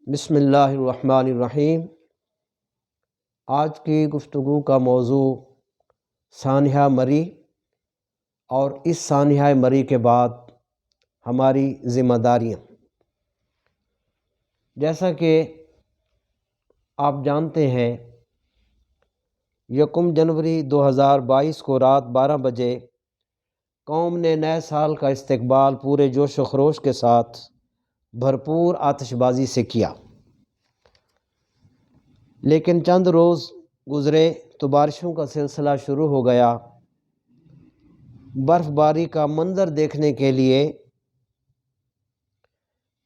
بسم اللہ الرحمن الرحیم۔ آج کی گفتگو کا موضوع سانحہ مری اور اس سانحہ مری کے بعد ہماری ذمہ داریاں۔ جیسا کہ آپ جانتے ہیں، 1 جنوری 2022 کو رات 12 بجے قوم نے نئے سال کا استقبال پورے جوش و خروش کے ساتھ بھرپور آتش بازی سے کیا، لیکن چند روز گزرے تو بارشوں کا سلسلہ شروع ہو گیا۔ برف باری کا منظر دیکھنے کے لیے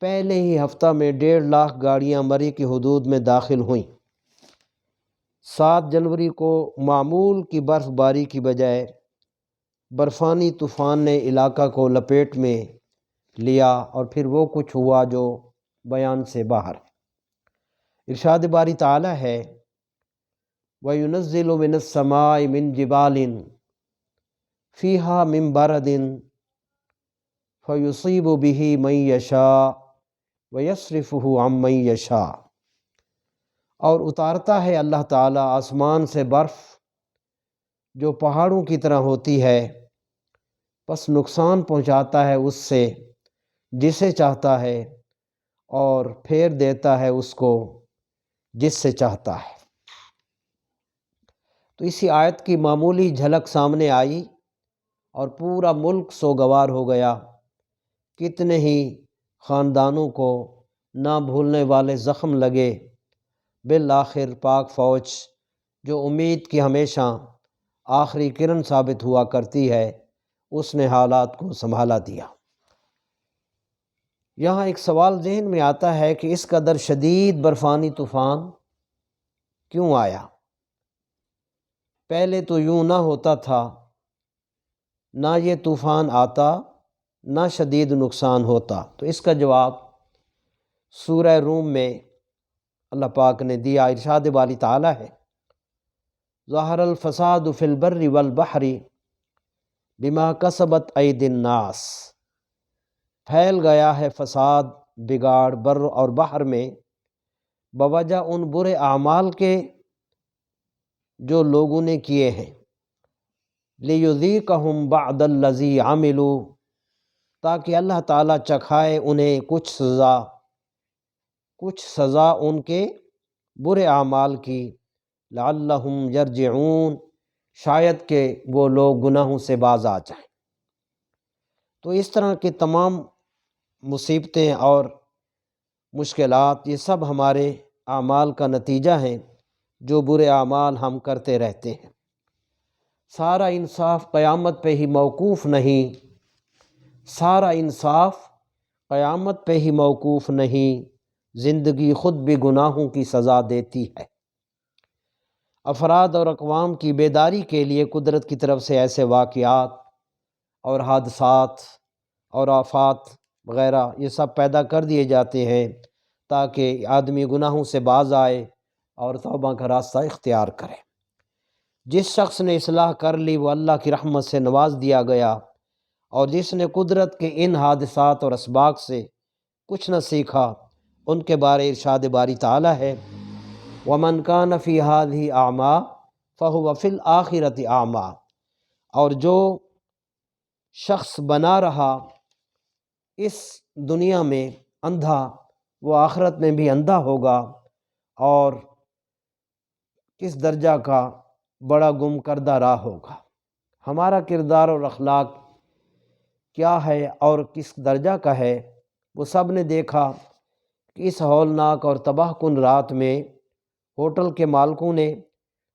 پہلے ہی ہفتہ میں 1.5 لاکھ گاڑیاں مری کی حدود میں داخل ہوئیں۔ 7 جنوری کو معمول کی برف باری کی بجائے برفانی طوفان نے علاقہ کو لپیٹ میں لیا، اور پھر وہ کچھ ہوا جو بیان سے باہر۔ ارشاد باری تعالی ہے، وَيُنَزِّلُ مِنَ السَّمَاءِ مِن جِبَالٍ فِيهَا مِن بَرَدٍ فَيُصِيبُ بِهِ مَن يَشَاءُ وَيَصْرِفُهُ عَن مَن يَشَاءُ۔ اور اتارتا ہے اللہ تعالیٰ آسمان سے برف جو پہاڑوں کی طرح ہوتی ہے، پس نقصان پہنچاتا ہے اس سے جسے چاہتا ہے، اور پھیر دیتا ہے اس کو جس سے چاہتا ہے۔ تو اسی آیت کی معمولی جھلک سامنے آئی اور پورا ملک سوگوار ہو گیا۔ کتنے ہی خاندانوں کو نہ بھولنے والے زخم لگے۔ بالآخر پاک فوج جو امید کی ہمیشہ آخری کرن ثابت ہوا کرتی ہے، اس نے حالات کو سنبھالا دیا۔ یہاں ایک سوال ذہن میں آتا ہے کہ اس قدر شدید برفانی طوفان کیوں آیا؟ پہلے تو یوں نہ ہوتا تھا، نہ یہ طوفان آتا، نہ شدید نقصان ہوتا۔ تو اس کا جواب سورہ روم میں اللہ پاک نے دیا۔ ارشاد باری تعالی ہے، ظہر الفساد فی البر والبحر بما کسبت ایدی الناس۔ پھیل گیا ہے فساد، بگاڑ بر اور بحر میں بوجہ ان برے اعمال کے جو لوگوں نے کیے ہیں۔ لیذیقہم بعد الذی عملوا، تاکہ اللہ تعالیٰ چکھائے انہیں کچھ سزا ان کے برے اعمال کی۔ لعلہم یرجعون، شاید کہ وہ لوگ گناہوں سے باز آ جائیں۔ تو اس طرح کے تمام مصیبتیں اور مشکلات، یہ سب ہمارے اعمال کا نتیجہ ہیں، جو برے اعمال ہم کرتے رہتے ہیں۔ سارا انصاف قیامت پہ ہی موقوف نہیں، سارا انصاف قیامت پہ ہی موقوف نہیں، زندگی خود بھی گناہوں کی سزا دیتی ہے۔ افراد اور اقوام کی بیداری کے لیے قدرت کی طرف سے ایسے واقعات اور حادثات اور آفات وغیرہ یہ سب پیدا کر دیے جاتے ہیں، تاکہ آدمی گناہوں سے باز آئے اور توبہ کا راستہ اختیار کرے۔ جس شخص نے اصلاح کر لی وہ اللہ کی رحمت سے نواز دیا گیا، اور جس نے قدرت کے ان حادثات اور اسباق سے کچھ نہ سیکھا، ان کے بارے ارشاد باری تعالی ہے، وَمَنْ كَانَ فِي هَذِهِ أَعْمَىٰ فَهُوَ فِي الْآخِرَةِ أَعْمَىٰ۔ اور جو شخص بنا رہا اس دنیا میں اندھا، وہ آخرت میں بھی اندھا ہوگا، اور کس درجہ کا بڑا گم کردہ راہ ہوگا۔ ہمارا کردار اور اخلاق کیا ہے اور کس درجہ کا ہے، وہ سب نے دیکھا کہ اس ہولناک اور تباہ کن رات میں ہوٹل کے مالکوں نے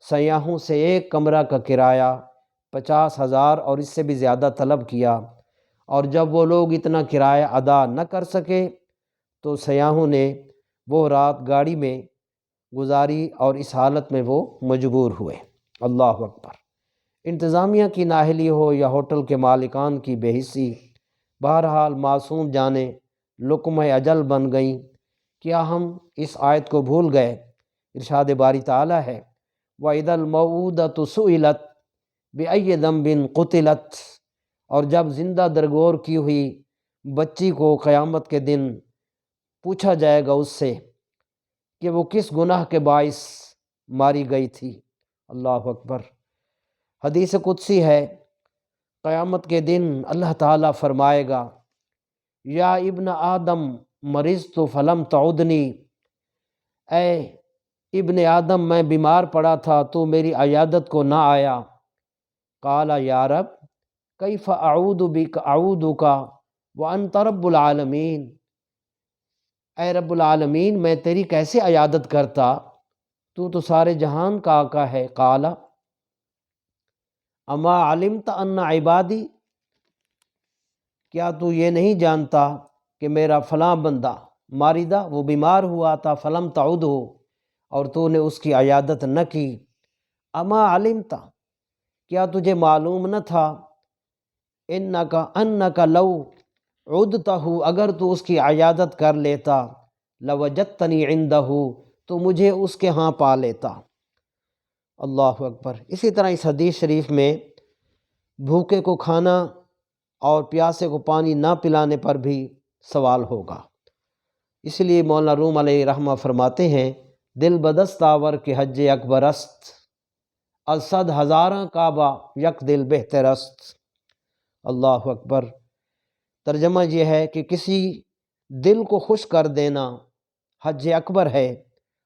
سیاحوں سے ایک کمرہ کا کرایہ 50,000 اور اس سے بھی زیادہ طلب کیا، اور جب وہ لوگ اتنا کرایہ ادا نہ کر سکے تو سیاحوں نے وہ رات گاڑی میں گزاری، اور اس حالت میں وہ مجبور ہوئے۔ اللہ اکبر۔ انتظامیہ کی نااہلی ہو یا ہوٹل کے مالکان کی بے حسی، بہرحال معصوم جانیں لقمہ اجل بن گئیں۔ کیا ہم اس آیت کو بھول گئے؟ ارشاد باری تعالی ہے، وَإِذَا الْمَوْءُودَةُ سُئِلَتْ بِأَيِّ ذَنبٍ قُتِلَتْ۔ اور جب زندہ درگور کی ہوئی بچی کو قیامت کے دن پوچھا جائے گا اس سے کہ وہ کس گناہ کے باعث ماری گئی تھی۔ اللہ اکبر۔ حدیث قدسی ہے، قیامت کے دن اللہ تعالیٰ فرمائے گا، یا ابن آدم مرضت فلم تعدنی، اے ابن آدم میں بیمار پڑا تھا تو میری عیادت کو نہ آیا۔ قال یا رب کیف اعود بک اعودک وانت رب العالمین، اے رب العالمین میں تیری کیسے عیادت کرتا، تو سارے جہان کا آقا ہے۔ قال اما علمت ان عبادی، کیا تو یہ نہیں جانتا کہ میرا فلاں بندہ ماردہ، وہ بیمار ہوا تھا، فلم تعود ہو، اور تو نے اس کی عیادت نہ کی۔ اما علمت، کیا تجھے معلوم نہ تھا، انک لو عدتہ، اگر تو اس کی عیادت کر لیتا، لوجدتنی عندہ، تو مجھے اس کے ہاں پا لیتا۔ اللہ اکبر۔ اسی طرح اس حدیث شریف میں بھوکے کو کھانا اور پیاسے کو پانی نہ پلانے پر بھی سوال ہوگا۔ اس لیے مولانا روم علیہ رحمہ فرماتے ہیں، دل بدست آور کے حج اکبر است، از 100,000 کعبہ یک دل بہتر است۔ اللہ اکبر۔ ترجمہ یہ ہے کہ کسی دل کو خوش کر دینا حج اکبر ہے،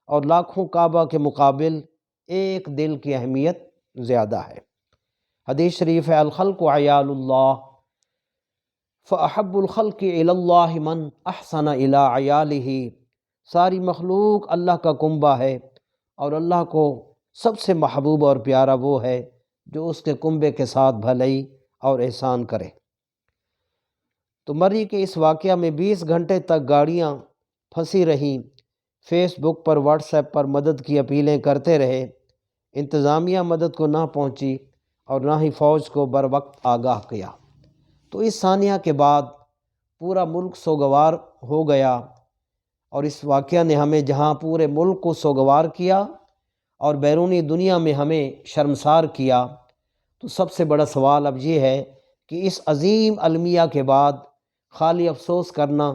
اور لاکھوں کعبہ کے مقابل ایک دل کی اہمیت زیادہ ہے۔ حدیث شریف ہے، الخلق عیال اللہ، فاحب الخلق الی اللہ من احسن الی عیالہ، ساری مخلوق اللہ کا کنبہ ہے، اور اللہ کو سب سے محبوب اور پیارا وہ ہے جو اس کے کنبے کے ساتھ بھلائی اور احسان کرے۔ تو مری کے اس واقعہ میں 20 گھنٹے تک گاڑیاں پھنسی رہیں، فیس بک پر واٹس ایپ پر مدد کی اپیلیں کرتے رہے، انتظامیہ مدد کو نہ پہنچی اور نہ ہی فوج کو بر وقت آگاہ کیا۔ تو اس ثانیہ کے بعد پورا ملک سوگوار ہو گیا، اور اس واقعہ نے ہمیں جہاں پورے ملک کو سوگوار کیا اور بیرونی دنیا میں ہمیں شرمسار کیا، تو سب سے بڑا سوال اب یہ ہے کہ اس عظیم المیہ کے بعد خالی افسوس کرنا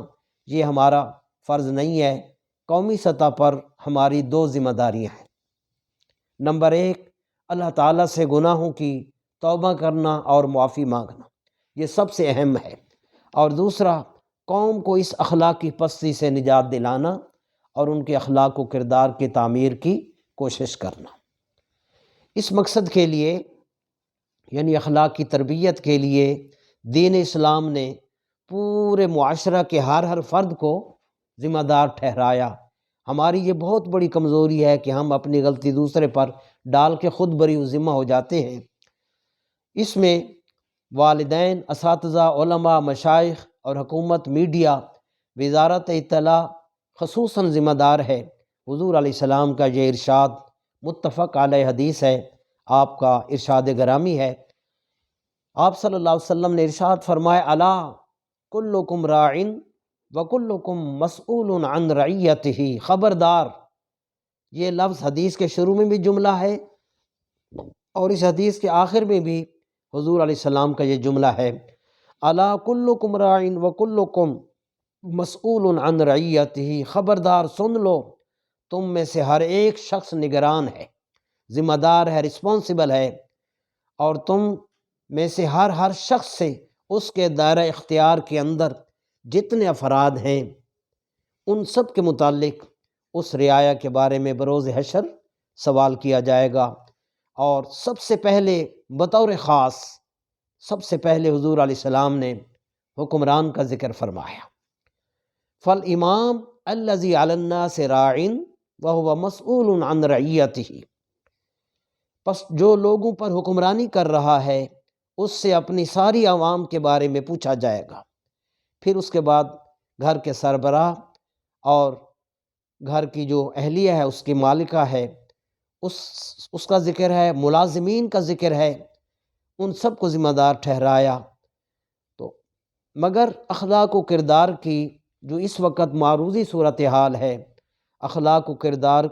یہ ہمارا فرض نہیں ہے۔ قومی سطح پر ہماری 2 ذمہ داریاں ہیں۔ نمبر 1، اللہ تعالیٰ سے گناہوں کی توبہ کرنا اور معافی مانگنا، یہ سب سے اہم ہے۔ اور دوسرا، قوم کو اس اخلاقی پستی سے نجات دلانا اور ان کے اخلاق و کردار کی تعمیر کی کوشش کرنا۔ اس مقصد کے لیے، یعنی اخلاق کی تربیت کے لیے، دین اسلام نے پورے معاشرہ کے ہر فرد کو ذمہ دار ٹھہرایا۔ ہماری یہ بہت بڑی کمزوری ہے کہ ہم اپنی غلطی دوسرے پر ڈال کے خود بری و ذمہ ہو جاتے ہیں۔ اس میں والدین، اساتذہ، علماء، مشائخ اور حکومت، میڈیا، وزارت اطلاع خصوصاً ذمہ دار ہے۔ حضور علیہ السلام کا یہ ارشاد متفق علیہ حدیث ہے، آپ کا ارشاد گرامی ہے۔ آپ صلی اللہ علیہ وسلم نے ارشاد فرمایا، الا کلکم راع وکلکم مسئول عن رعیتہ، خبردار، یہ لفظ حدیث کے شروع میں بھی جملہ ہے اور اس حدیث کے آخر میں بھی حضور علیہ السلام کا یہ جملہ ہے، الا کلکم راع وکلکم مسئول عن رعیتہ، خبردار سن لو، تم میں سے ہر ایک شخص نگران ہے، ذمہ دار ہے، رسپانسبل ہے، اور تم میں سے ہر شخص سے اس کے دائرہ اختیار کے اندر جتنے افراد ہیں ان سب کے متعلق اس رعایا کے بارے میں بروز حشر سوال کیا جائے گا۔ اور سب سے پہلے بطور خاص، سب سے پہلے حضور علیہ السلام نے حکمران کا ذکر فرمایا، فالامام الذی علی الناس راع وہو مسئول عن رعیتہ، پس جو لوگوں پر حکمرانی کر رہا ہے اس سے اپنی ساری عوام کے بارے میں پوچھا جائے گا۔ پھر اس کے بعد گھر کے سربراہ اور گھر کی جو اہلیہ ہے، اس کی مالکہ ہے، اس کا ذکر ہے، ملازمین کا ذکر ہے، ان سب کو ذمہ دار ٹھہرایا۔ تو مگر اخلاق و کردار کی جو اس وقت معروضی صورتحال ہے، اخلاق و کردار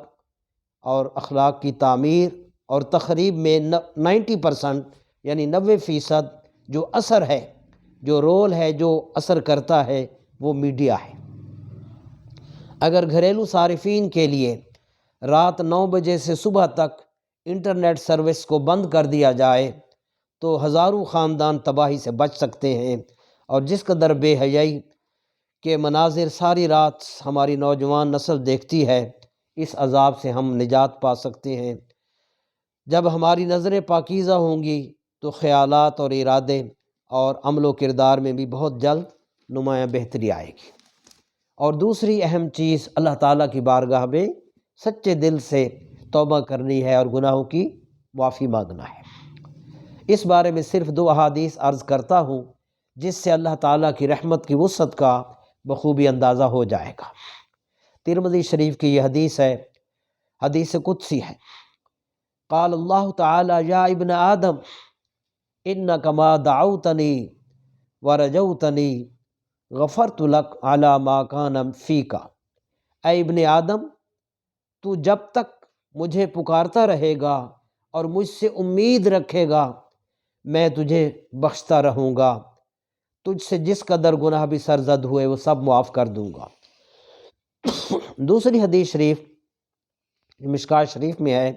اور اخلاق کی تعمیر اور تخریب میں 90% یعنی 90% جو اثر ہے، جو رول ہے، جو اثر کرتا ہے، وہ میڈیا ہے۔ اگر گھریلو صارفین کے لیے رات 9 بجے سے صبح تک انٹرنیٹ سروس کو بند کر دیا جائے تو ہزاروں خاندان تباہی سے بچ سکتے ہیں، اور جس قدر بے حیائی کے مناظر ساری رات ہماری نوجوان نسل دیکھتی ہے، اس عذاب سے ہم نجات پا سکتے ہیں۔ جب ہماری نظریں پاکیزہ ہوں گی تو خیالات اور ارادے اور عمل و کردار میں بھی بہت جلد نمایاں بہتری آئے گی۔ اور دوسری اہم چیز، اللہ تعالیٰ کی بارگاہ میں سچے دل سے توبہ کرنی ہے اور گناہوں کی معافی مانگنا ہے۔ اس بارے میں صرف 2 احادیث عرض کرتا ہوں جس سے اللہ تعالیٰ کی رحمت کی وسعت کا بخوبی اندازہ ہو جائے گا۔ ترمذی شریف کی یہ حدیث ہے، حدیث قدسی ہے۔ قال اللہ تعالی یا ابن آدم انک ما دعوتنی ورجوتنی غفرت لک علی ما کان فیک۔ اے ابن آدم، تو جب تک مجھے پکارتا رہے گا اور مجھ سے امید رکھے گا، میں تجھے بخشتا رہوں گا، تجھ سے جس قدر گناہ بھی سرزد ہوئے وہ سب معاف کر دوں گا۔ دوسری حدیث شریف مشکوٰۃ شریف میں ہے،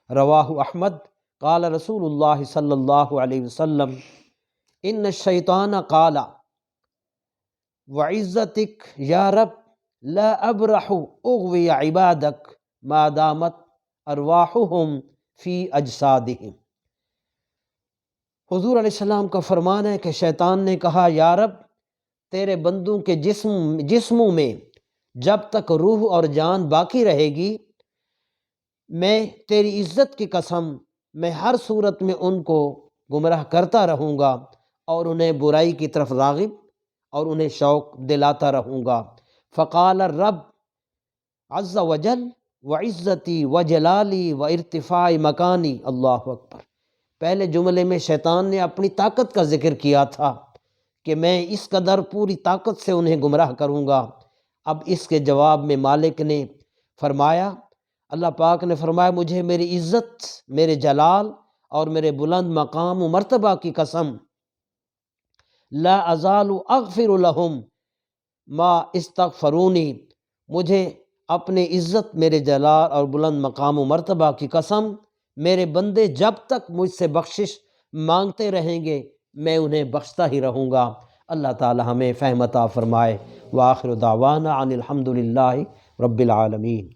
رواہ احمد قال رسول اللہ صلی اللہ علیہ وسلم ان الشیطان قال وعزتک یا رب لا ابرح اغوی عبادک ما دامت ارواحهم فی اجسادہم۔ حضور علیہ السلام کا فرمان ہے کہ شیطان نے کہا، یا رب، تیرے بندوں کے جسموں میں جب تک روح اور جان باقی رہے گی، میں تیری عزت کی قسم میں ہر صورت میں ان کو گمراہ کرتا رہوں گا اور انہیں برائی کی طرف راغب اور انہیں شوق دلاتا رہوں گا۔ فقال الرب عز وجل وعزتی وجلالی وارتفاع مکانی۔ اللہ اکبر۔ پہلے جملے میں شیطان نے اپنی طاقت کا ذکر کیا تھا کہ میں اس قدر پوری طاقت سے انہیں گمراہ کروں گا۔ اب اس کے جواب میں مالک نے فرمایا، اللہ پاک نے فرمایا، مجھے میری عزت، میرے جلال اور میرے بلند مقام و مرتبہ کی قسم، لا ازال اغفر لهم ما استغفرونی، مجھے اپنے عزت، میرے جلال اور بلند مقام و مرتبہ کی قسم، میرے بندے جب تک مجھ سے بخشش مانگتے رہیں گے میں انہیں بخشتا ہی رہوں گا۔ اللہ تعالی ہمیں فہم عطا فرمائے۔ وآخر دعوانا ان الحمد للہ رب العالمین۔